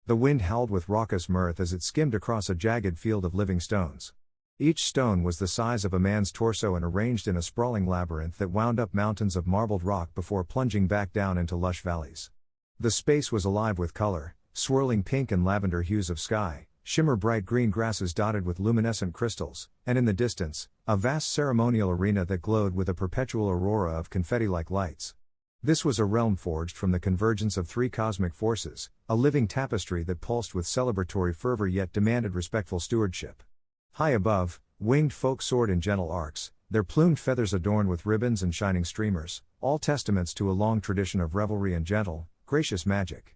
The wind howled with raucous mirth as it skimmed across a jagged field of living stones. Each stone was the size of a man's torso and arranged in a sprawling labyrinth that wound up mountains of marbled rock before plunging back down into lush valleys. The space was alive with color, swirling pink and lavender hues of sky, shimmer bright green grasses dotted with luminescent crystals, and in the distance, a vast ceremonial arena that glowed with a perpetual aurora of confetti-like lights. This was a realm forged from the convergence of three cosmic forces, a living tapestry that pulsed with celebratory fervor yet demanded respectful stewardship. High above, winged folk soared in gentle arcs, their plumed feathers adorned with ribbons and shining streamers, all testaments to a long tradition of revelry and gentle, gracious magic.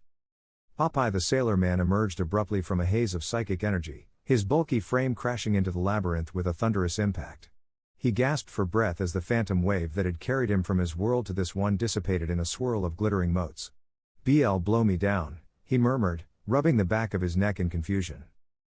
Popeye the Sailor Man emerged abruptly from a haze of psychic energy, his bulky frame crashing into the labyrinth with a thunderous impact. He gasped for breath as the phantom wave that had carried him from his world to this one dissipated in a swirl of glittering motes. Blow me down, he murmured, rubbing the back of his neck in confusion.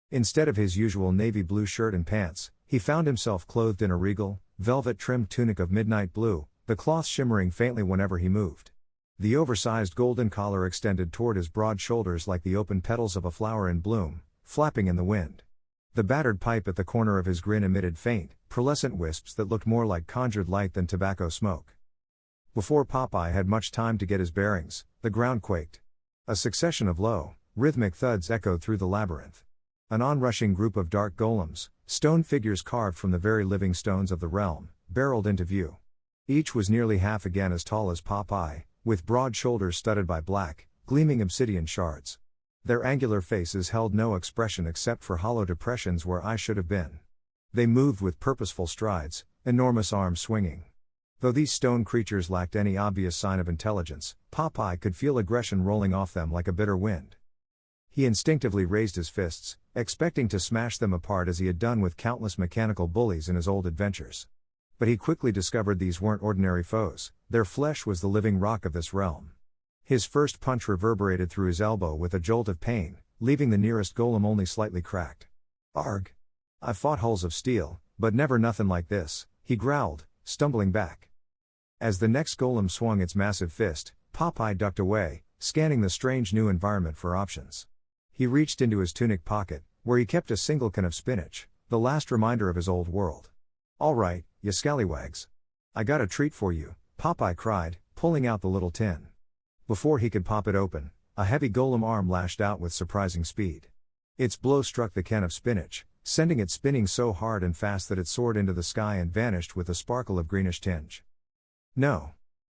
Instead of his usual navy blue shirt and pants, he found himself clothed in a regal, velvet-trimmed tunic of midnight blue, the cloth shimmering faintly whenever he moved. The oversized golden collar extended toward his broad shoulders like the open petals of a flower in bloom, flapping in the wind. The battered pipe at the corner of his grin emitted faint, pearlescent wisps that looked more like conjured light than tobacco smoke. Before Popeye had much time to get his bearings, the ground quaked. A succession of low, rhythmic thuds echoed through the labyrinth. An onrushing group of dark golems, stone figures carved from the very living stones of the realm, barreled into view. Each was nearly half again as tall as Popeye, with broad shoulders studded by black, gleaming obsidian shards. Their angular faces held no expression except for hollow depressions where eyes should have been. They moved with purposeful strides, enormous arms swinging. Though these stone creatures lacked any obvious sign of intelligence, Popeye could feel aggression rolling off them like a bitter wind. He instinctively raised his fists, expecting to smash them apart as he had done with countless mechanical bullies in his old adventures. But he quickly discovered these weren't ordinary foes, their flesh was the living rock of this realm. His first punch reverberated through his elbow with a jolt of pain, leaving the nearest golem only slightly cracked. "Arg! I've fought hulls of steel, but never nothing like this," he growled, stumbling back. As the next golem swung its massive fist, Popeye ducked away, scanning the strange new environment for options. He reached into his tunic pocket, where he kept a single can of spinach, the last reminder of his old world. "All right, you scallywags. I got a treat for you," Popeye cried, pulling out the little tin. Before he could pop it open, a heavy golem arm lashed out with surprising speed. Its blow struck the can of spinach, sending it spinning so hard and fast that it soared into the sky and vanished with a sparkle of greenish tinge. "No.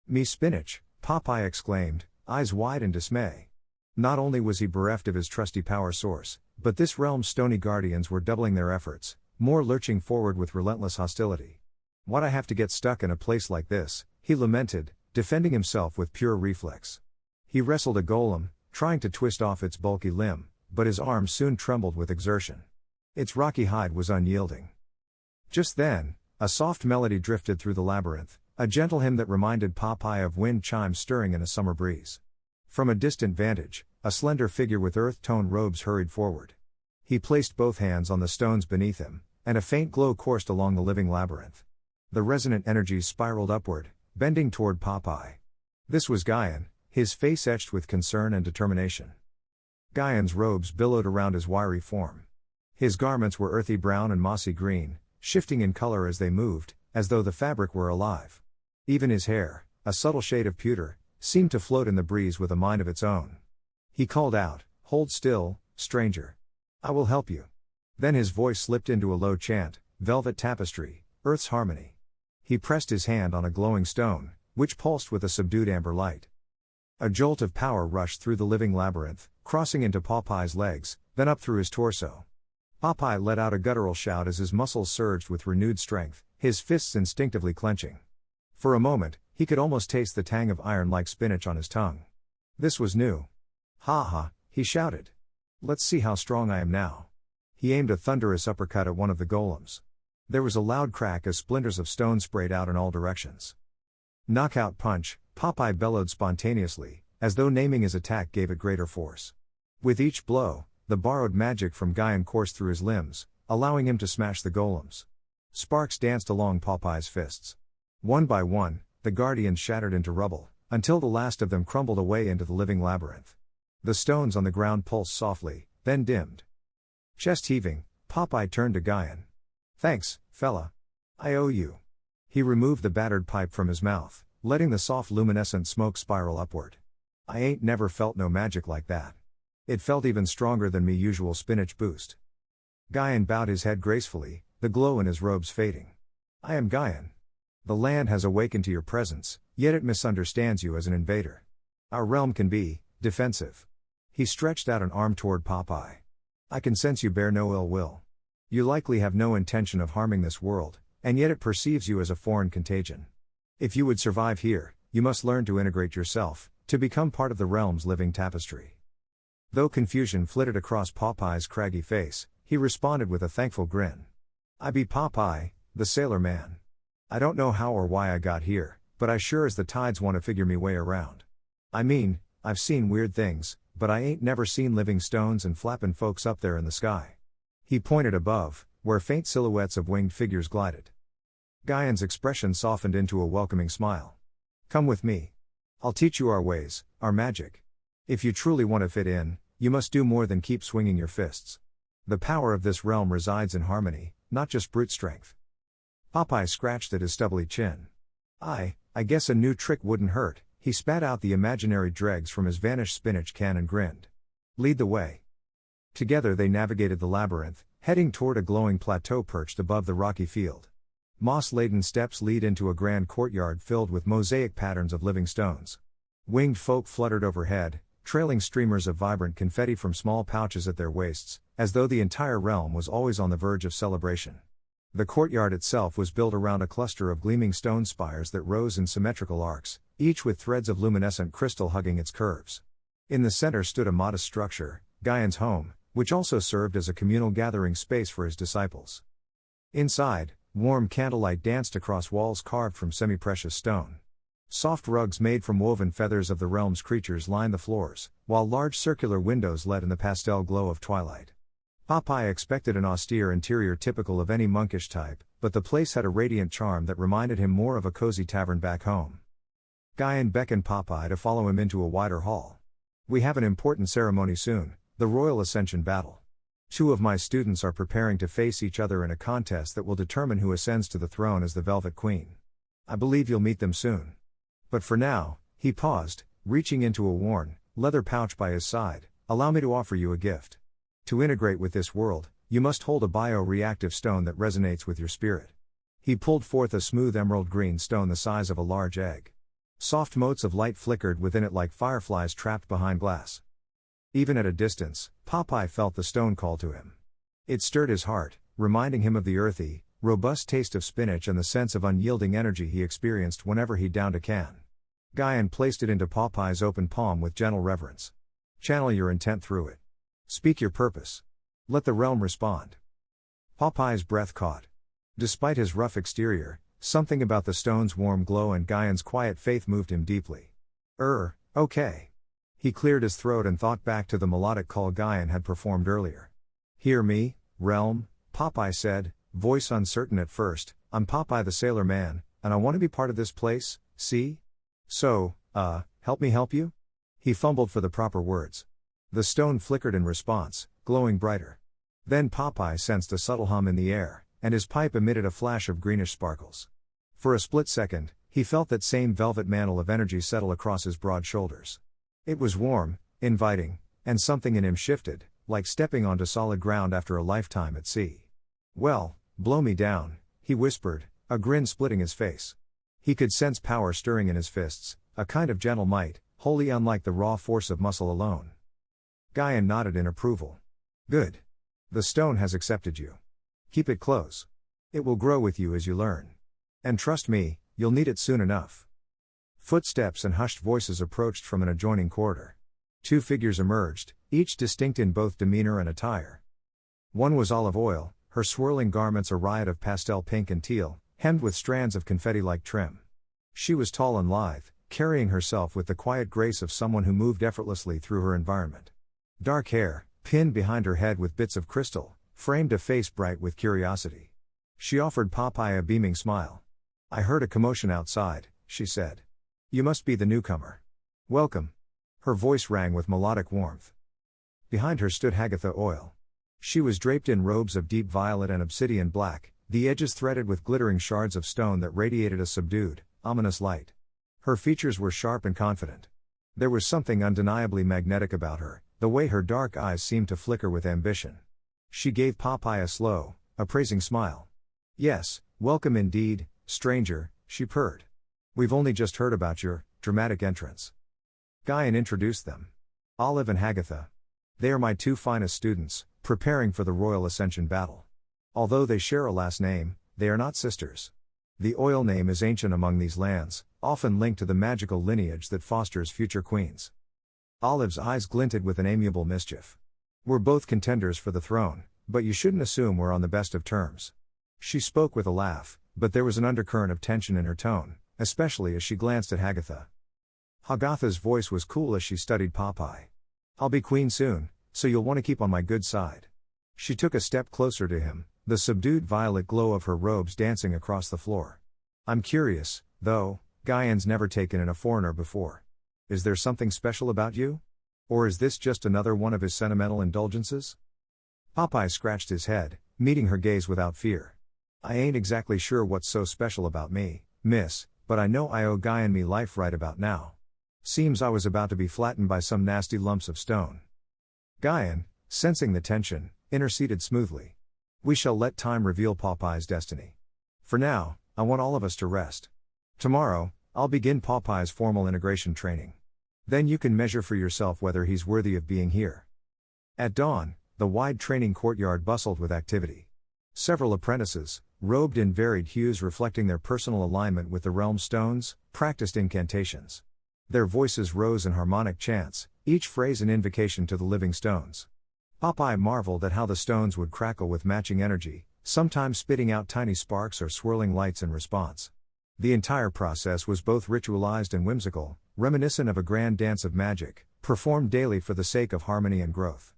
Me spinach," Popeye exclaimed, eyes wide in dismay. Not only was he bereft of his trusty power source, but this realm's stony guardians were doubling their efforts, more lurching forward with relentless hostility. "Why'd I have to get stuck in a place like this?" he lamented, defending himself with pure reflex. He wrestled a golem, trying to twist off its bulky limb, but his arms soon trembled with exertion. Its rocky hide was unyielding. Just then, a soft melody drifted through the labyrinth, a gentle hymn that reminded Popeye of wind chimes stirring in a summer breeze. From a distant vantage, a slender figure with earth-toned robes hurried forward. He placed both hands on the stones beneath him, and a faint glow coursed along the living labyrinth. The resonant energies spiraled upward, bending toward Popeye. This was Guyan, his face etched with concern and determination. Guyan's robes billowed around his wiry form. His garments were earthy brown and mossy green, shifting in color as they moved, as though the fabric were alive. Even his hair, a subtle shade of pewter, seemed to float in the breeze with a mind of its own. He called out, "Hold still, stranger. I will help you." Then his voice slipped into a low chant, "Velvet tapestry, Earth's harmony." He pressed his hand on a glowing stone, which pulsed with a subdued amber light. A jolt of power rushed through the living labyrinth, crossing into Popeye's legs, then up through his torso. Popeye let out a guttural shout as his muscles surged with renewed strength, his fists instinctively clenching. For a moment, he could almost taste the tang of iron like spinach on his tongue. This was new. "Ha ha," he shouted. "Let's see how strong I am now." He aimed a thunderous uppercut at one of the golems. There was a loud crack as splinters of stone sprayed out in all directions. "Knockout punch," Popeye bellowed spontaneously, as though naming his attack gave it greater force. With each blow, the borrowed magic from Guyan coursed through his limbs, allowing him to smash the golems. Sparks danced along Popeye's fists. One by one, the guardians shattered into rubble, until the last of them crumbled away into the living labyrinth. The stones on the ground pulsed softly, then dimmed. Chest heaving, Popeye turned to Guyan. "Thanks, fella. I owe you." He removed the battered pipe from his mouth, letting the soft luminescent smoke spiral upward. "I ain't never felt no magic like that. It felt even stronger than me usual spinach boost." Guyan bowed his head gracefully, the glow in his robes fading. "I am Guyan. The land has awakened to your presence, yet it misunderstands you as an invader. Our realm can be defensive." He stretched out an arm toward Popeye. "I can sense you bear no ill will. You likely have no intention of harming this world, and yet it perceives you as a foreign contagion. If you would survive here, you must learn to integrate yourself, to become part of the realm's living tapestry." Though confusion flitted across Popeye's craggy face, he responded with a thankful grin. "I be Popeye, the sailor man. I don't know how or why I got here, but I sure as the tides want to figure me way around. I mean, I've seen weird things, but I ain't never seen living stones and flappin' folks up there in the sky." He pointed above, where faint silhouettes of winged figures glided. Guyan's expression softened into a welcoming smile. "Come with me. I'll teach you our ways, our magic. If you truly want to fit in, you must do more than keep swinging your fists. The power of this realm resides in harmony, not just brute strength." Popeye scratched at his stubbly chin. I guess a new trick wouldn't hurt." He spat out the imaginary dregs from his vanished spinach can and grinned. "Lead the way." Together they navigated the labyrinth, heading toward a glowing plateau perched above the rocky field. Moss-laden steps lead into a grand courtyard filled with mosaic patterns of living stones. Winged folk fluttered overhead, trailing streamers of vibrant confetti from small pouches at their waists, as though the entire realm was always on the verge of celebration. The courtyard itself was built around a cluster of gleaming stone spires that rose in symmetrical arcs, each with threads of luminescent crystal hugging its curves. In the center stood a modest structure, Guyan's home, which also served as a communal gathering space for his disciples. Inside, warm candlelight danced across walls carved from semi-precious stone. Soft rugs made from woven feathers of the realm's creatures lined the floors, while large circular windows let in the pastel glow of twilight. Popeye expected an austere interior typical of any monkish type, but the place had a radiant charm that reminded him more of a cozy tavern back home. Guyan beckoned Popeye to follow him into a wider hall. "We have an important ceremony soon, the Royal Ascension Battle. 2 of my students are preparing to face each other in a contest that will determine who ascends to the throne as the Velvet Queen. I believe you'll meet them soon. But for now," he paused, reaching into a worn, leather pouch by his side, "allow me to offer you a gift. To integrate with this world, you must hold a bioreactive stone that resonates with your spirit." He pulled forth a smooth emerald green stone the size of a large egg. Soft motes of light flickered within it like fireflies trapped behind glass. Even at a distance, Popeye felt the stone call to him. It stirred his heart, reminding him of the earthy, robust taste of spinach and the sense of unyielding energy he experienced whenever he downed a can. Guyan placed it into Popeye's open palm with gentle reverence. "Channel your intent through it. Speak your purpose. Let the realm respond." Popeye's breath caught. Despite his rough exterior, something about the stone's warm glow and Guyan's quiet faith moved him deeply. Okay." He cleared his throat and thought back to the melodic call Guyan had performed earlier. "Hear me, realm," Popeye said, voice uncertain at first. "I'm Popeye the Sailor Man, and I want to be part of this place, see? So, help me help you?" He fumbled for the proper words. The stone flickered in response, glowing brighter. Then Popeye sensed a subtle hum in the air, and his pipe emitted a flash of greenish sparkles. For a split second, he felt that same velvet mantle of energy settle across his broad shoulders. It was warm, inviting, and something in him shifted, like stepping onto solid ground after a lifetime at sea. "Well, blow me down," he whispered, a grin splitting his face. He could sense power stirring in his fists, a kind of gentle might, wholly unlike the raw force of muscle alone. Guyan nodded in approval. "Good. The stone has accepted you. Keep it close. It will grow with you as you learn. And trust me, you'll need it soon enough." Footsteps and hushed voices approached from an adjoining corridor. 2 figures emerged, each distinct in both demeanor and attire. One was olive oil, her swirling garments a riot of pastel pink and teal, hemmed with strands of confetti-like trim. She was tall and lithe, carrying herself with the quiet grace of someone who moved effortlessly through her environment. Dark hair, pinned behind her head with bits of crystal, framed a face bright with curiosity. She offered Popeye a beaming smile. "I heard a commotion outside," she said. "You must be the newcomer. Welcome." Her voice rang with melodic warmth. Behind her stood Hagatha Oil. She was draped in robes of deep violet and obsidian black, the edges threaded with glittering shards of stone that radiated a subdued, ominous light. Her features were sharp and confident. There was something undeniably magnetic about her, the way her dark eyes seemed to flicker with ambition. She gave Popeye a slow, appraising smile. "Yes, welcome indeed, stranger," she purred. "We've only just heard about your dramatic entrance." Guyan introduced them. "Olive and Hagatha. They are my two finest students, preparing for the Royal Ascension battle. Although they share a last name, they are not sisters. The Oil name is ancient among these lands, often linked to the magical lineage that fosters future queens." Olive's eyes glinted with an amiable mischief. "We're both contenders for the throne, but you shouldn't assume we're on the best of terms." She spoke with a laugh, but there was an undercurrent of tension in her tone, especially as she glanced at Hagatha. Hagatha's voice was cool as she studied Popeye. "I'll be queen soon, so you'll want to keep on my good side." She took a step closer to him, the subdued violet glow of her robes dancing across the floor. "I'm curious, though, Guyan's never taken in a foreigner before. Is there something special about you? Or is this just another one of his sentimental indulgences?" Popeye scratched his head, meeting her gaze without fear. "I ain't exactly sure what's so special about me, miss, but I know I owe Guyan me life right about now. Seems I was about to be flattened by some nasty lumps of stone." Guyan, sensing the tension, interceded smoothly. "We shall let time reveal Popeye's destiny. For now, I want all of us to rest. Tomorrow, I'll begin Popeye's formal integration training. Then you can measure for yourself whether he's worthy of being here." At dawn, the wide training courtyard bustled with activity. Several apprentices, robed in varied hues reflecting their personal alignment with the realm stones, practiced incantations. Their voices rose in harmonic chants, each phrase an invocation to the living stones. Popeye marveled at how the stones would crackle with matching energy, sometimes spitting out tiny sparks or swirling lights in response. The entire process was both ritualized and whimsical, reminiscent of a grand dance of magic, performed daily for the sake of harmony and growth.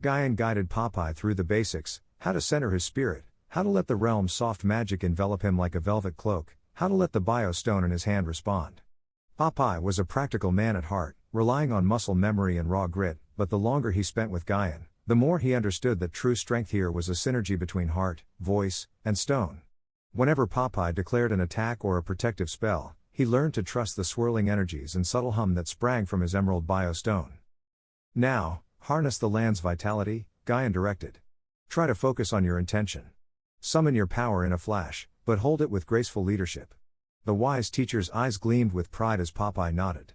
Guyan guided Popeye through the basics: how to center his spirit, how to let the realm's soft magic envelop him like a velvet cloak, how to let the biostone in his hand respond. Popeye was a practical man at heart, relying on muscle memory and raw grit, but the longer he spent with Guyan, the more he understood that true strength here was a synergy between heart, voice, and stone. Whenever Popeye declared an attack or a protective spell, he learned to trust the swirling energies and subtle hum that sprang from his emerald biostone. "Now, harness the land's vitality," Guyan directed. "Try to focus on your intention. Summon your power in a flash, but hold it with graceful leadership." The wise teacher's eyes gleamed with pride as Popeye nodded.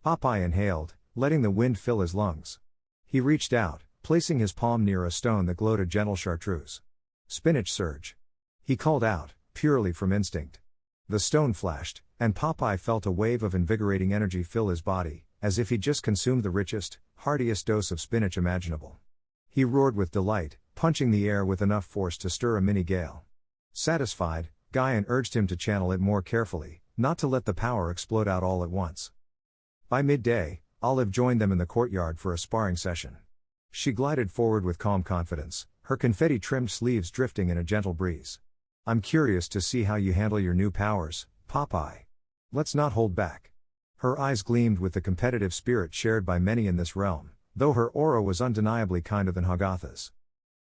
Popeye inhaled, letting the wind fill his lungs. He reached out, placing his palm near a stone that glowed a gentle chartreuse. "Spinach surge." He called out, purely from instinct. The stone flashed, and Popeye felt a wave of invigorating energy fill his body, as if he'd just consumed the richest, heartiest dose of spinach imaginable. He roared with delight, punching the air with enough force to stir a mini gale. Satisfied, Guyan urged him to channel it more carefully, not to let the power explode out all at once. By midday, Olive joined them in the courtyard for a sparring session. She glided forward with calm confidence, her confetti-trimmed sleeves drifting in a gentle breeze. "I'm curious to see how you handle your new powers, Popeye. Let's not hold back." Her eyes gleamed with the competitive spirit shared by many in this realm, though her aura was undeniably kinder than Hagatha's.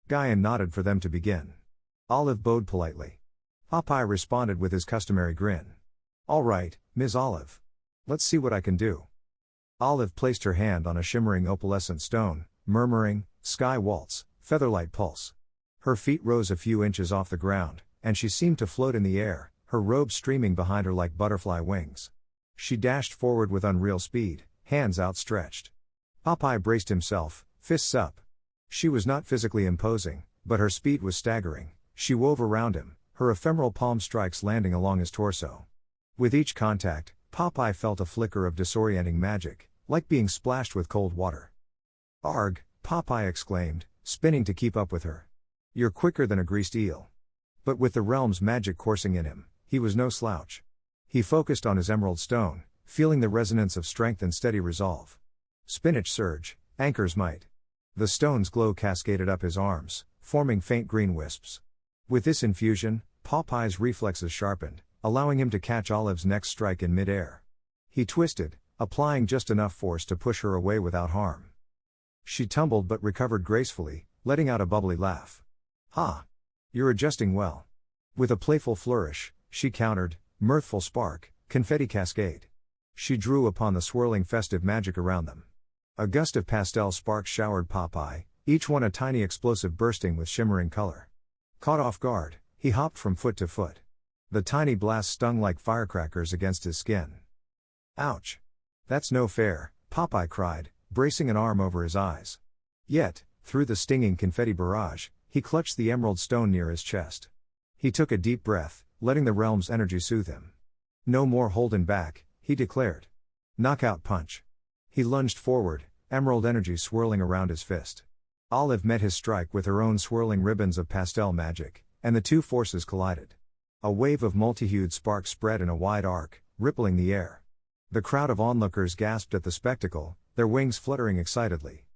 Guyan nodded for them to begin. Olive bowed politely. Popeye responded with his customary grin. "All right, Ms. Olive. Let's see what I can do." Olive placed her hand on a shimmering opalescent stone, murmuring, "Sky waltz, featherlight pulse." Her feet rose a few inches off the ground, and she seemed to float in the air, her robes streaming behind her like butterfly wings. She dashed forward with unreal speed, hands outstretched. Popeye braced himself, fists up. She was not physically imposing, but her speed was staggering. She wove around him, her ephemeral palm strikes landing along his torso. With each contact, Popeye felt a flicker of disorienting magic, like being splashed with cold water. "Arg," Popeye exclaimed, spinning to keep up with her. "You're quicker than a greased eel." But with the realm's magic coursing in him, he was no slouch. He focused on his emerald stone, feeling the resonance of strength and steady resolve. "Spinach surge, anchor's might." The stone's glow cascaded up his arms, forming faint green wisps. With this infusion, Popeye's reflexes sharpened, allowing him to catch Olive's next strike in mid-air. He twisted, applying just enough force to push her away without harm. She tumbled but recovered gracefully, letting out a bubbly laugh. "Ha! You're adjusting well." With a playful flourish, she countered, "Mirthful spark, confetti cascade." She drew upon the swirling festive magic around them. A gust of pastel sparks showered Popeye, each one a tiny explosive bursting with shimmering color. Caught off guard, he hopped from foot to foot. The tiny blasts stung like firecrackers against his skin. "Ouch! That's no fair," Popeye cried, bracing an arm over his eyes. Yet, through the stinging confetti barrage, he clutched the emerald stone near his chest. He took a deep breath, letting the realm's energy soothe him. "No more holding back," he declared. "Knockout punch." He lunged forward, emerald energy swirling around his fist. Olive met his strike with her own swirling ribbons of pastel magic, and the two forces collided. A wave of multi-hued sparks spread in a wide arc, rippling the air. The crowd of onlookers gasped at the spectacle, their wings fluttering excitedly.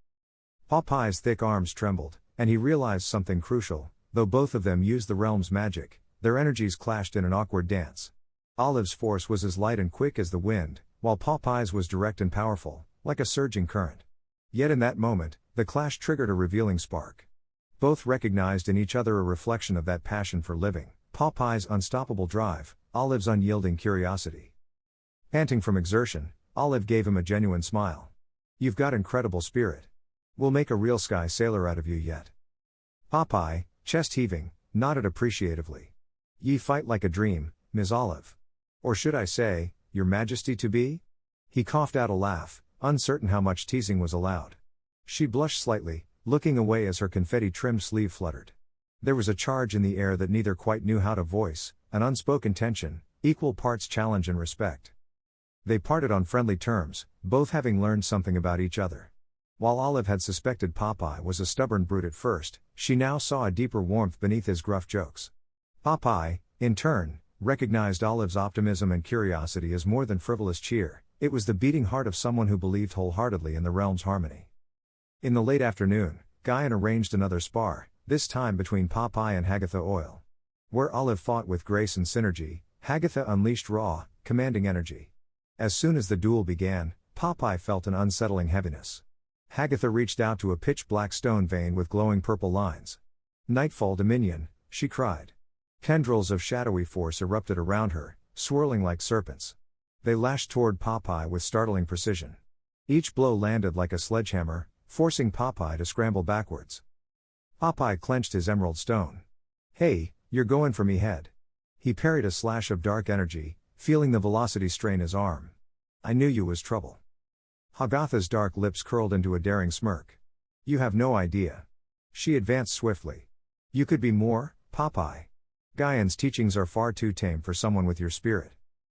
Popeye's thick arms trembled, and he realized something crucial: though both of them used the realm's magic, their energies clashed in an awkward dance. Olive's force was as light and quick as the wind, while Popeye's was direct and powerful, like a surging current. Yet in that moment, the clash triggered a revealing spark. Both recognized in each other a reflection of that passion for living, Popeye's unstoppable drive, Olive's unyielding curiosity. Panting from exertion, Olive gave him a genuine smile. "You've got incredible spirit. We'll make a real sky sailor out of you yet." Popeye, chest heaving, nodded appreciatively. "Ye fight like a dream, Ms. Olive. Or should I say, Your Majesty to be?" He coughed out a laugh, uncertain how much teasing was allowed. She blushed slightly, looking away as her confetti-trimmed sleeve fluttered. There was a charge in the air that neither quite knew how to voice, an unspoken tension, equal parts challenge and respect. They parted on friendly terms, both having learned something about each other. While Olive had suspected Popeye was a stubborn brute at first, she now saw a deeper warmth beneath his gruff jokes. Popeye, in turn, recognized Olive's optimism and curiosity as more than frivolous cheer. It was the beating heart of someone who believed wholeheartedly in the realm's harmony. In the late afternoon, Guyan arranged another spar, this time between Popeye and Hagatha Oil. Where Olive fought with grace and synergy, Hagatha unleashed raw, commanding energy. As soon as the duel began, Popeye felt an unsettling heaviness. Hagatha reached out to a pitch-black stone vein with glowing purple lines. "Nightfall Dominion," she cried. Tendrils of shadowy force erupted around her, swirling like serpents. They lashed toward Popeye with startling precision. Each blow landed like a sledgehammer, forcing Popeye to scramble backwards. Popeye clenched his emerald stone. "Hey, you're going for me head." He parried a slash of dark energy, feeling the velocity strain his arm. "I knew you was trouble." Hagatha's dark lips curled into a daring smirk. "You have no idea." She advanced swiftly. "You could be more, Popeye. Guyan's teachings are far too tame for someone with your spirit.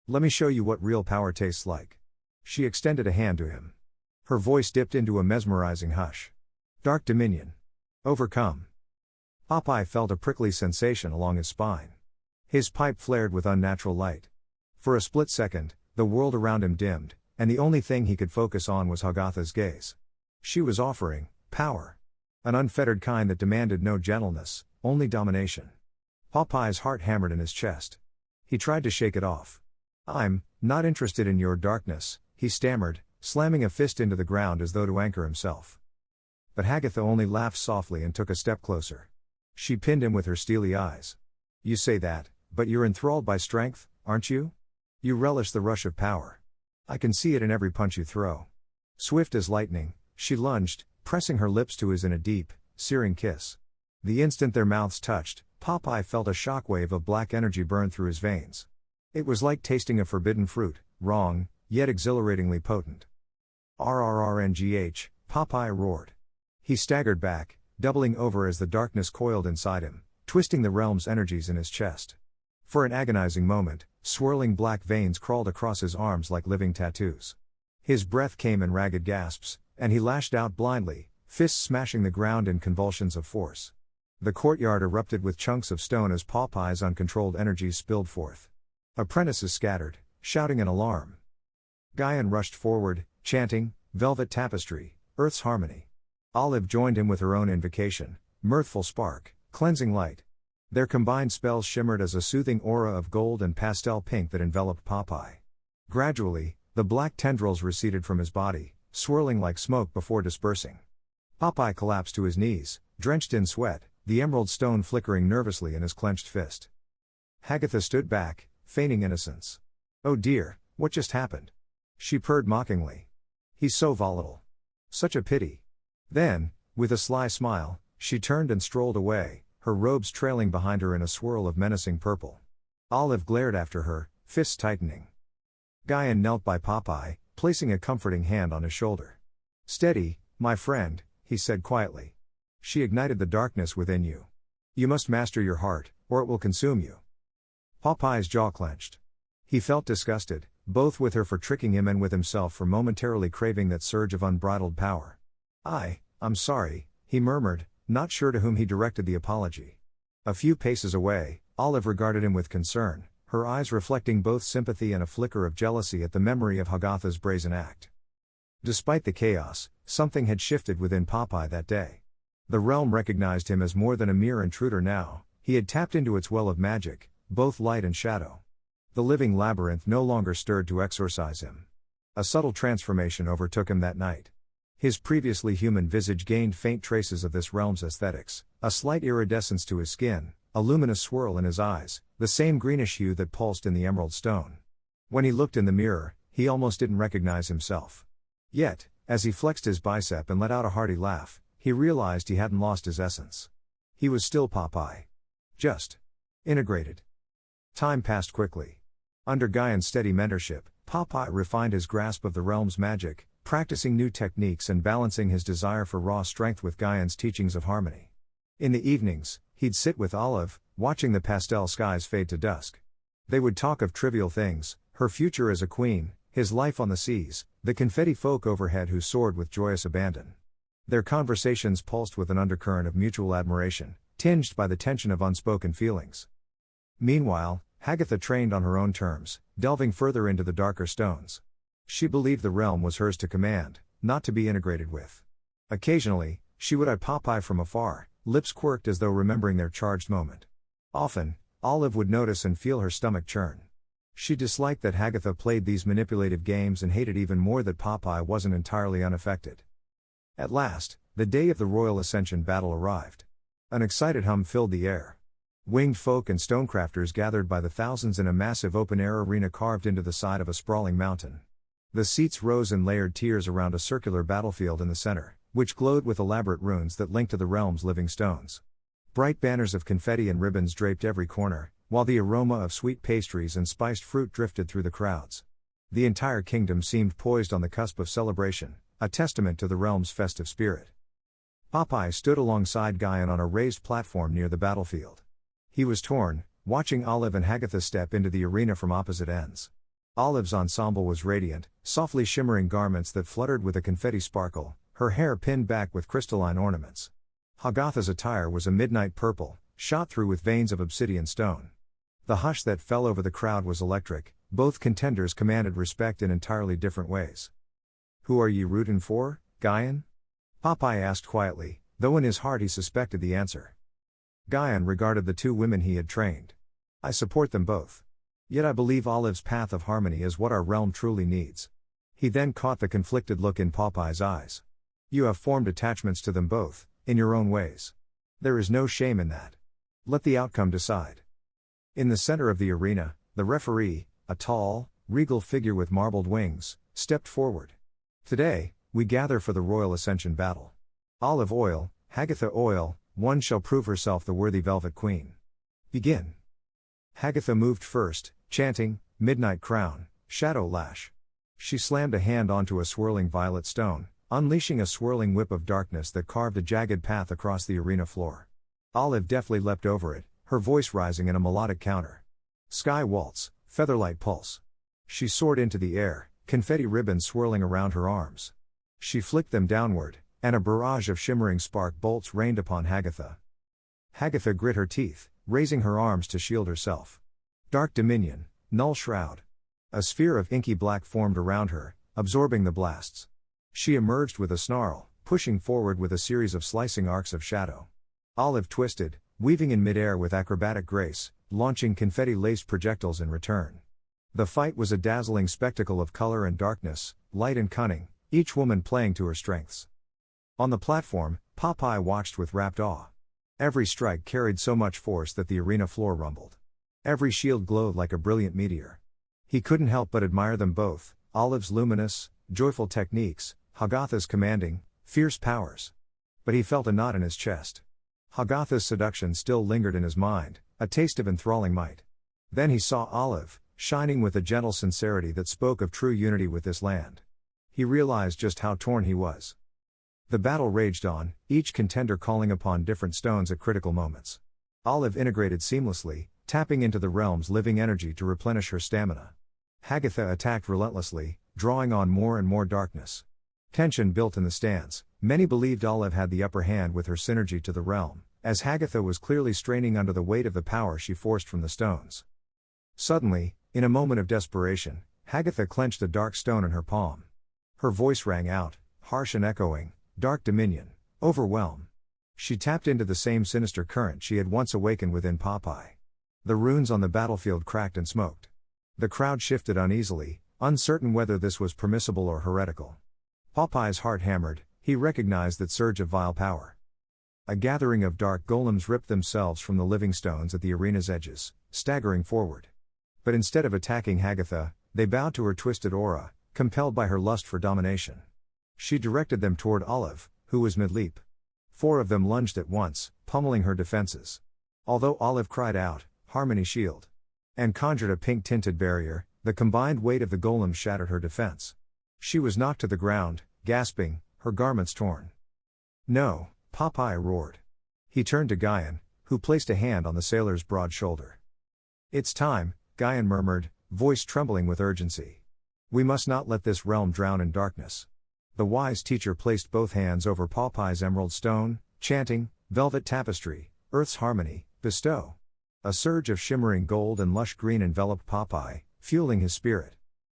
Let me show you what real power tastes like." She extended a hand to him. Her voice dipped into a mesmerizing hush. "Dark Dominion. Overcome." Popeye felt a prickly sensation along his spine. His pipe flared with unnatural light. For a split second, the world around him dimmed, and the only thing he could focus on was Hagatha's gaze. She was offering power. An unfettered kind that demanded no gentleness, only domination. Popeye's heart hammered in his chest. He tried to shake it off. "I'm not interested in your darkness," he stammered, slamming a fist into the ground as though to anchor himself. But Hagatha only laughed softly and took a step closer. She pinned him with her steely eyes. "You say that, but you're enthralled by strength, aren't you? You relish the rush of power. I can see it in every punch you throw." Swift as lightning, she lunged, pressing her lips to his in a deep, searing kiss. The instant their mouths touched, Popeye felt a shockwave of black energy burn through his veins. It was like tasting a forbidden fruit, wrong, yet exhilaratingly potent. "RRRNGH," Popeye roared. He staggered back, doubling over as the darkness coiled inside him, twisting the realm's energies in his chest. For an agonizing moment, swirling black veins crawled across his arms like living tattoos. His breath came in ragged gasps, and he lashed out blindly, fists smashing the ground in convulsions of force. The courtyard erupted with chunks of stone as Popeye's uncontrolled energies spilled forth. Apprentices scattered, shouting in alarm. Guyan rushed forward, chanting, "Velvet tapestry, Earth's harmony." Olive joined him with her own invocation, "Mirthful spark, cleansing light." Their combined spells shimmered as a soothing aura of gold and pastel pink that enveloped Popeye. Gradually, the black tendrils receded from his body, swirling like smoke before dispersing. Popeye collapsed to his knees, drenched in sweat, the emerald stone flickering nervously in his clenched fist. Hagatha stood back, feigning innocence. "Oh dear, what just happened?" she purred mockingly. "He's so volatile. Such a pity." Then, with a sly smile, she turned and strolled away, her robes trailing behind her in a swirl of menacing purple. Olive glared after her, fists tightening. Guyan knelt by Popeye, placing a comforting hand on his shoulder. "Steady, my friend," he said quietly. "She ignited the darkness within you. You must master your heart, or it will consume you." Popeye's jaw clenched. He felt disgusted, both with her for tricking him and with himself for momentarily craving that surge of unbridled power. I'm sorry," he murmured, not sure to whom he directed the apology. A few paces away, Olive regarded him with concern, her eyes reflecting both sympathy and a flicker of jealousy at the memory of Hagatha's brazen act. Despite the chaos, something had shifted within Popeye that day. The realm recognized him as more than a mere intruder now, he had tapped into its well of magic, both light and shadow. The living labyrinth no longer stirred to exorcise him. A subtle transformation overtook him that night. His previously human visage gained faint traces of this realm's aesthetics, a slight iridescence to his skin, a luminous swirl in his eyes, the same greenish hue that pulsed in the emerald stone. When he looked in the mirror, he almost didn't recognize himself. Yet, as he flexed his bicep and let out a hearty laugh, he realized he hadn't lost his essence. He was still Popeye. Just integrated. Time passed quickly. Under Guyan's steady mentorship, Popeye refined his grasp of the realm's magic, practicing new techniques and balancing his desire for raw strength with Guyan's teachings of harmony. In the evenings, he'd sit with Olive, watching the pastel skies fade to dusk. They would talk of trivial things, her future as a queen, his life on the seas, the confetti folk overhead who soared with joyous abandon. Their conversations pulsed with an undercurrent of mutual admiration, tinged by the tension of unspoken feelings. Meanwhile, Hagatha trained on her own terms, delving further into the darker stones. She believed the realm was hers to command, not to be integrated with. Occasionally, she would eye Popeye from afar, lips quirked as though remembering their charged moment. Often, Olive would notice and feel her stomach churn. She disliked that Hagatha played these manipulative games and hated even more that Popeye wasn't entirely unaffected. At last, the day of the Royal Ascension battle arrived. An excited hum filled the air. Winged folk and stonecrafters gathered by the thousands in a massive open-air arena carved into the side of a sprawling mountain. The seats rose in layered tiers around a circular battlefield in the center, which glowed with elaborate runes that linked to the realm's living stones. Bright banners of confetti and ribbons draped every corner, while the aroma of sweet pastries and spiced fruit drifted through the crowds. The entire kingdom seemed poised on the cusp of celebration, a testament to the realm's festive spirit. Popeye stood alongside Guyan on a raised platform near the battlefield. He was torn, watching Olive and Hagatha step into the arena from opposite ends. Olive's ensemble was radiant, softly shimmering garments that fluttered with a confetti sparkle, her hair pinned back with crystalline ornaments. Hagatha's attire was a midnight purple, shot through with veins of obsidian stone. The hush that fell over the crowd was electric, both contenders commanded respect in entirely different ways. "Who are ye rootin' for, Guyan?" Popeye asked quietly, though in his heart he suspected the answer. Guyan regarded the two women he had trained. "I support them both. Yet I believe Olive's path of harmony is what our realm truly needs." He then caught the conflicted look in Popeye's eyes. "You have formed attachments to them both, in your own ways. There is no shame in that. Let the outcome decide." In the center of the arena, the referee, a tall, regal figure with marbled wings, stepped forward. "Today, we gather for the Royal Ascension battle. Olive Oil, Hagatha Oil, one shall prove herself the worthy Velvet Queen. Begin." Hagatha moved first, chanting, "Midnight Crown, Shadow Lash." She slammed a hand onto a swirling violet stone, unleashing a swirling whip of darkness that carved a jagged path across the arena floor. Olive deftly leapt over it, her voice rising in a melodic counter. "Sky Waltz, Featherlight Pulse." She soared into the air, confetti ribbons swirling around her arms. She flicked them downward, and a barrage of shimmering spark bolts rained upon Hagatha. Hagatha grit her teeth, raising her arms to shield herself. Dark Dominion, Null Shroud. A sphere of inky black formed around her, absorbing the blasts. She emerged with a snarl, pushing forward with a series of slicing arcs of shadow. Olive twisted, weaving in midair with acrobatic grace, launching confetti-laced projectiles in return. The fight was a dazzling spectacle of color and darkness, light and cunning, each woman playing to her strengths. On the platform, Popeye watched with rapt awe. Every strike carried so much force that the arena floor rumbled. Every shield glowed like a brilliant meteor. He couldn't help but admire them both, Olive's luminous, joyful techniques, Hagatha's commanding, fierce powers. But he felt a knot in his chest. Hagatha's seduction still lingered in his mind, a taste of enthralling might. Then he saw Olive, shining with a gentle sincerity that spoke of true unity with this land. He realized just how torn he was. The battle raged on, each contender calling upon different stones at critical moments. Olive integrated seamlessly, tapping into the realm's living energy to replenish her stamina. Hagatha attacked relentlessly, drawing on more and more darkness. Tension built in the stands. Many believed Olive had the upper hand with her synergy to the realm, as Hagatha was clearly straining under the weight of the power she forced from the stones. Suddenly, in a moment of desperation, Hagatha clenched a dark stone in her palm. Her voice rang out, harsh and echoing, "Dark Dominion, overwhelm." She tapped into the same sinister current she had once awakened within Popeye. The runes on the battlefield cracked and smoked. The crowd shifted uneasily, uncertain whether this was permissible or heretical. Popeye's heart hammered, he recognized that surge of vile power. A gathering of dark golems ripped themselves from the living stones at the arena's edges, staggering forward. But instead of attacking Hagatha, they bowed to her twisted aura, compelled by her lust for domination. She directed them toward Olive, who was mid-leap. 4 of them lunged at once, pummeling her defenses. Although Olive cried out, "Harmony shield!" and conjured a pink-tinted barrier, the combined weight of the golems shattered her defense. She was knocked to the ground, gasping, her garments torn. "No," Popeye roared. He turned to Guyan, who placed a hand on the sailor's broad shoulder. "It's time," Guyan murmured, voice trembling with urgency. "We must not let this realm drown in darkness." The wise teacher placed both hands over Popeye's emerald stone, chanting, "Velvet tapestry, earth's harmony, bestow." A surge of shimmering gold and lush green enveloped Popeye, fueling his spirit.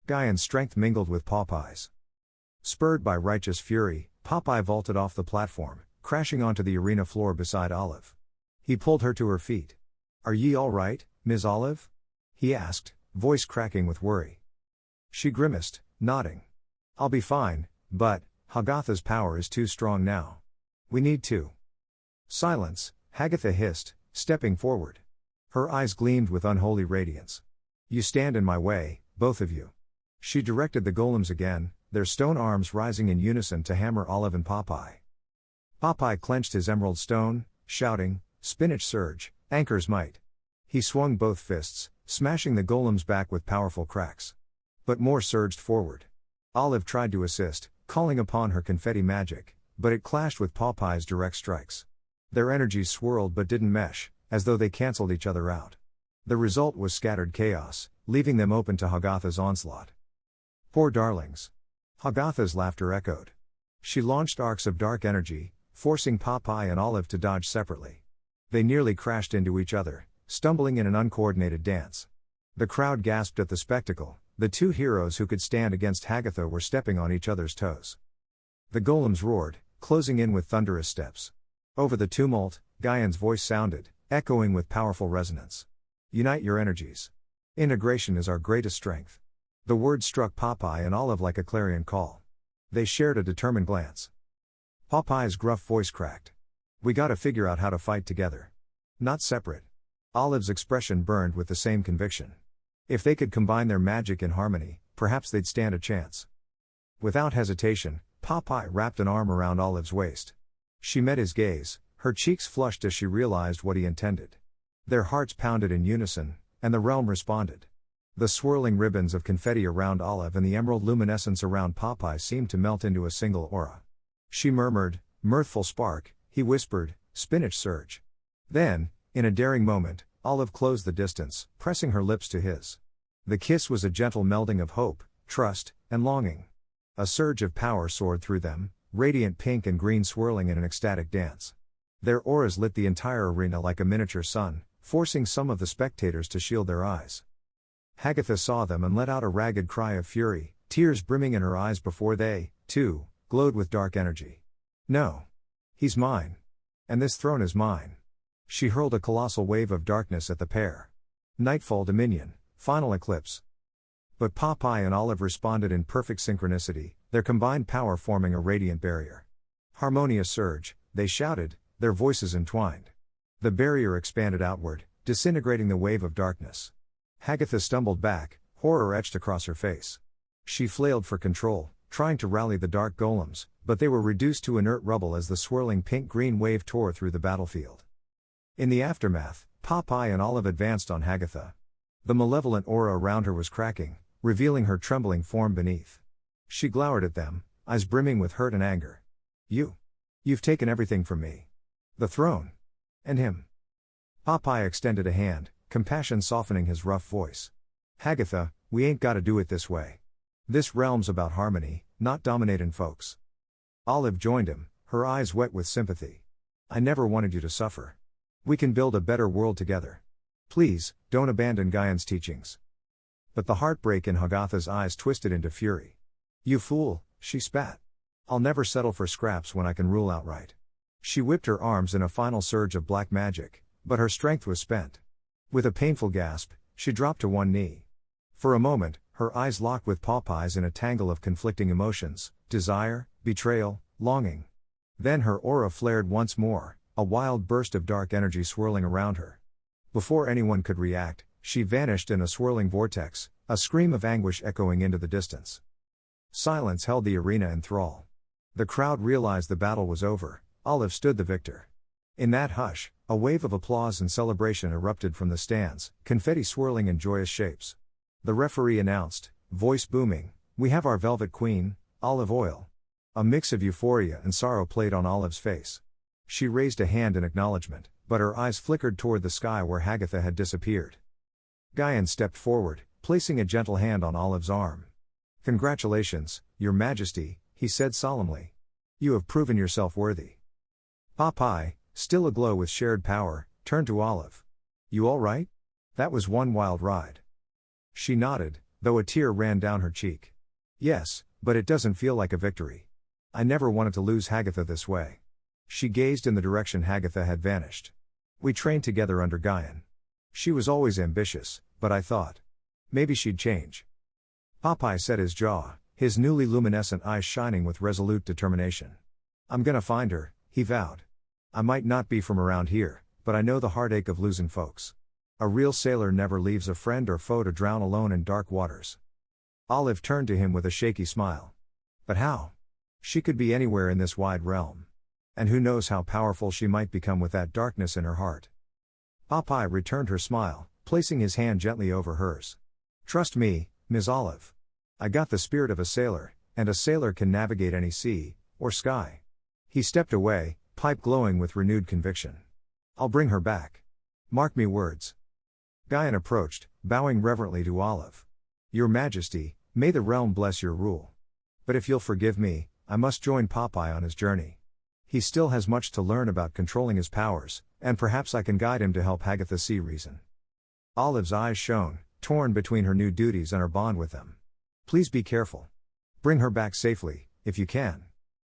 Guyan's strength mingled with Popeye's. Spurred by righteous fury, Popeye vaulted off the platform, crashing onto the arena floor beside Olive. He pulled her to her feet. "Are ye all right, Ms. Olive?" he asked, voice cracking with worry. She grimaced, nodding. "I'll be fine, but Hagatha's power is too strong now. We need to." "Silence," Hagatha hissed, stepping forward. Her eyes gleamed with unholy radiance. "You stand in my way, both of you." She directed the golems again, their stone arms rising in unison to hammer Olive and Popeye. Popeye clenched his emerald stone, shouting, "Spinach surge, anchor's might." He swung both fists, smashing the golems back with powerful cracks. But more surged forward. Olive tried to assist, calling upon her confetti magic, but it clashed with Popeye's direct strikes. Their energies swirled but didn't mesh, as though they cancelled each other out. The result was scattered chaos, leaving them open to Hagatha's onslaught. "Poor darlings." Hagatha's laughter echoed. She launched arcs of dark energy, forcing Popeye and Olive to dodge separately. They nearly crashed into each other, stumbling in an uncoordinated dance. The crowd gasped at the spectacle. The 2 heroes who could stand against Hagatha were stepping on each other's toes. The golems roared, closing in with thunderous steps. Over the tumult, Guyan's voice sounded, echoing with powerful resonance. "Unite your energies. Integration is our greatest strength." The words struck Popeye and Olive like a clarion call. They shared a determined glance. Popeye's gruff voice cracked. "We gotta figure out how to fight together. Not separate." Olive's expression burned with the same conviction. If they could combine their magic in harmony, perhaps they'd stand a chance. Without hesitation, Popeye wrapped an arm around Olive's waist. She met his gaze, her cheeks flushed as she realized what he intended. Their hearts pounded in unison, and the realm responded. The swirling ribbons of confetti around Olive and the emerald luminescence around Popeye seemed to melt into a single aura. She murmured, "Mirthful spark," he whispered, "Spinach surge." Then, in a daring moment, Olive closed the distance, pressing her lips to his. The kiss was a gentle melding of hope, trust, and longing. A surge of power soared through them, radiant pink and green swirling in an ecstatic dance. Their auras lit the entire arena like a miniature sun, forcing some of the spectators to shield their eyes. Hagatha saw them and let out a ragged cry of fury, tears brimming in her eyes before they, too, glowed with dark energy. "No. He's mine. And this throne is mine." She hurled a colossal wave of darkness at the pair. Nightfall Dominion, Final Eclipse. But Popeye and Olive responded in perfect synchronicity, their combined power forming a radiant barrier. Harmonious surge, they shouted, their voices entwined. The barrier expanded outward, disintegrating the wave of darkness. Hagatha stumbled back, horror etched across her face. She flailed for control, trying to rally the dark golems, but they were reduced to inert rubble as the swirling pink-green wave tore through the battlefield. In the aftermath, Popeye and Olive advanced on Hagatha. The malevolent aura around her was cracking, revealing her trembling form beneath. She glowered at them, eyes brimming with hurt and anger. You've taken everything from me. The throne. And him. Popeye extended a hand, compassion softening his rough voice. Hagatha, we ain't gotta do it this way. This realm's about harmony, not dominating folks. Olive joined him, her eyes wet with sympathy. I never wanted you to suffer. We can build a better world together. Please, don't abandon Gaian's teachings. But the heartbreak in Hagatha's eyes twisted into fury. You fool, she spat. I'll never settle for scraps when I can rule outright. She whipped her arms in a final surge of black magic, but her strength was spent. With a painful gasp, she dropped to one knee. For a moment, her eyes locked with Popeye's in a tangle of conflicting emotions, desire, betrayal, longing. Then her aura flared once more, a wild burst of dark energy swirling around her. Before anyone could react, she vanished in a swirling vortex, a scream of anguish echoing into the distance. Silence held the arena in thrall. The crowd realized the battle was over. Olive stood the victor. In that hush, a wave of applause and celebration erupted from the stands, confetti swirling in joyous shapes. The referee announced, voice booming, "We have our velvet queen, Olive Oyl." A mix of euphoria and sorrow played on Olive's face. She raised a hand in acknowledgement, but her eyes flickered toward the sky where Hagatha had disappeared. Gaian stepped forward, placing a gentle hand on Olive's arm. "Congratulations, Your Majesty," he said solemnly. "You have proven yourself worthy." Popeye, still aglow with shared power, turned to Olive. "You all right? That was one wild ride." She nodded, though a tear ran down her cheek. "Yes, but it doesn't feel like a victory. I never wanted to lose Hagatha this way." She gazed in the direction Hagatha had vanished. "We trained together under Gaian. She was always ambitious, but I thought maybe she'd change." Popeye set his jaw, his newly luminescent eyes shining with resolute determination. "I'm gonna find her," he vowed. "I might not be from around here, but I know the heartache of losing folks. A real sailor never leaves a friend or foe to drown alone in dark waters." Olive turned to him with a shaky smile. "But how? She could be anywhere in this wide realm. And who knows how powerful she might become with that darkness in her heart." Popeye returned her smile, placing his hand gently over hers. "Trust me, Ms. Olive. I got the spirit of a sailor, and a sailor can navigate any sea, or sky." He stepped away, pipe glowing with renewed conviction. "I'll bring her back. Mark me words." Gaian approached, bowing reverently to Olive. "Your Majesty, may the realm bless your rule. But if you'll forgive me, I must join Popeye on his journey. He still has much to learn about controlling his powers, and perhaps I can guide him to help Hagatha see reason." Olive's eyes shone, torn between her new duties and her bond with them. "Please be careful. Bring her back safely, if you can."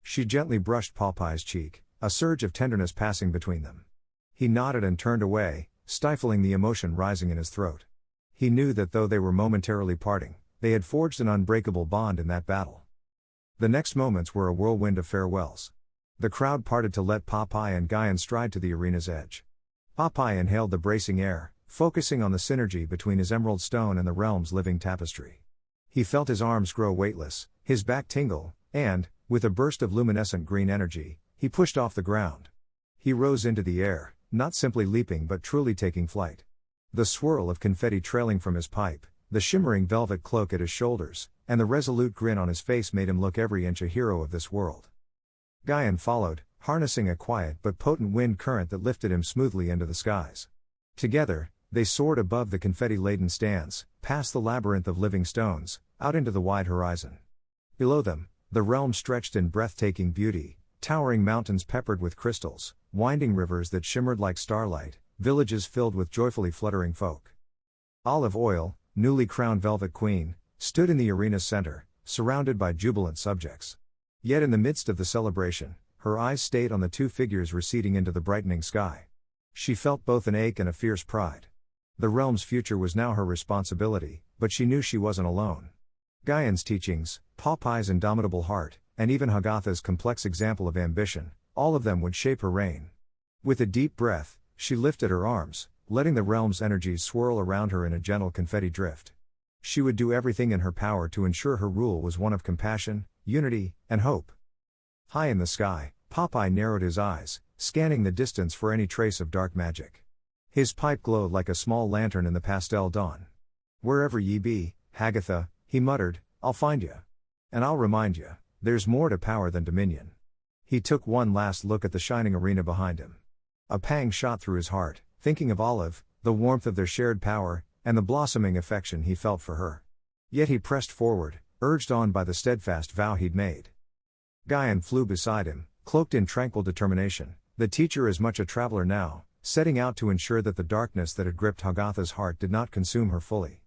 She gently brushed Popeye's cheek, a surge of tenderness passing between them. He nodded and turned away, stifling the emotion rising in his throat. He knew that though they were momentarily parting, they had forged an unbreakable bond in that battle. The next moments were a whirlwind of farewells. The crowd parted to let Popeye and Gaian stride to the arena's edge. Popeye inhaled the bracing air, focusing on the synergy between his emerald stone and the realm's living tapestry. He felt his arms grow weightless, his back tingle, and, with a burst of luminescent green energy, he pushed off the ground. He rose into the air, not simply leaping but truly taking flight. The swirl of confetti trailing from his pipe, the shimmering velvet cloak at his shoulders, and the resolute grin on his face made him look every inch a hero of this world. Gaian followed, harnessing a quiet but potent wind current that lifted him smoothly into the skies. Together, they soared above the confetti-laden stands, past the labyrinth of living stones, out into the wide horizon. Below them, the realm stretched in breathtaking beauty, towering mountains peppered with crystals, winding rivers that shimmered like starlight, villages filled with joyfully fluttering folk. Olive Oyl, newly crowned Velvet Queen, stood in the arena's center, surrounded by jubilant subjects. Yet in the midst of the celebration, her eyes stayed on the two figures receding into the brightening sky. She felt both an ache and a fierce pride. The realm's future was now her responsibility, but she knew she wasn't alone. Gaian's teachings, Popeye's indomitable heart, and even Hagatha's complex example of ambition, all of them would shape her reign. With a deep breath, she lifted her arms, letting the realm's energies swirl around her in a gentle confetti drift. She would do everything in her power to ensure her rule was one of compassion, unity, and hope. High in the sky, Popeye narrowed his eyes, scanning the distance for any trace of dark magic. His pipe glowed like a small lantern in the pastel dawn. "Wherever ye be, Hagatha," he muttered, "I'll find ya. And I'll remind ya, there's more to power than dominion." He took one last look at the shining arena behind him. A pang shot through his heart, thinking of Olive, the warmth of their shared power, and the blossoming affection he felt for her. Yet he pressed forward, urged on by the steadfast vow he'd made. Gaian flew beside him, cloaked in tranquil determination, the teacher as much a traveler now, setting out to ensure that the darkness that had gripped Hagatha's heart did not consume her fully.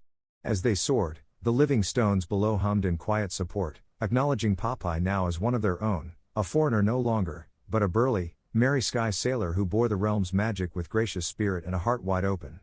As they soared, the living stones below hummed in quiet support, acknowledging Popeye now as one of their own, a foreigner no longer, but a burly, merry sky sailor who bore the realm's magic with gracious spirit and a heart wide open.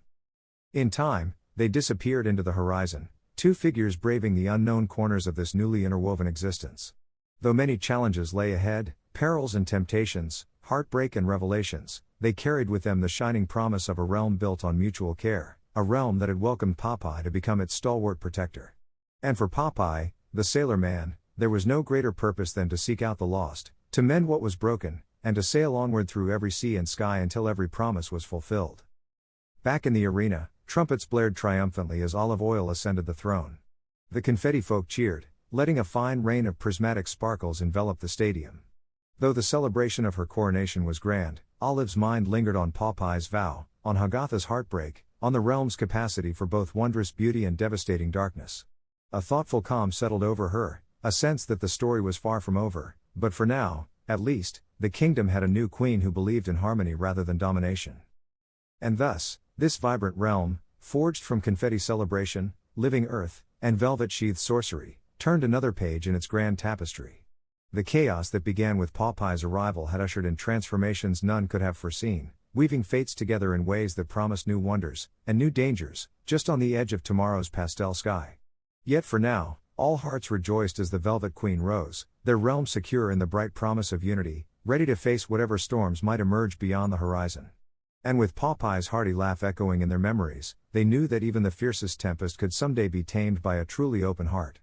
In time, they disappeared into the horizon, two figures braving the unknown corners of this newly interwoven existence. Though many challenges lay ahead, perils and temptations, heartbreak and revelations, they carried with them the shining promise of a realm built on mutual care, a realm that had welcomed Popeye to become its stalwart protector. And for Popeye, the sailor man, there was no greater purpose than to seek out the lost, to mend what was broken, and to sail onward through every sea and sky until every promise was fulfilled. Back in the arena, trumpets blared triumphantly as Olive Oyl ascended the throne. The confetti folk cheered, letting a fine rain of prismatic sparkles envelop the stadium. Though the celebration of her coronation was grand, Olive's mind lingered on Popeye's vow, on Hagatha's heartbreak, on the realm's capacity for both wondrous beauty and devastating darkness. A thoughtful calm settled over her, a sense that the story was far from over, but for now, at least, the kingdom had a new queen who believed in harmony rather than domination. And thus, this vibrant realm, forged from confetti celebration, living earth, and velvet-sheathed sorcery, turned another page in its grand tapestry. The chaos that began with Popeye's arrival had ushered in transformations none could have foreseen, weaving fates together in ways that promised new wonders, and new dangers, just on the edge of tomorrow's pastel sky. Yet for now, all hearts rejoiced as the Velvet Queen rose, their realm secure in the bright promise of unity, ready to face whatever storms might emerge beyond the horizon. And with Popeye's hearty laugh echoing in their memories, they knew that even the fiercest tempest could someday be tamed by a truly open heart.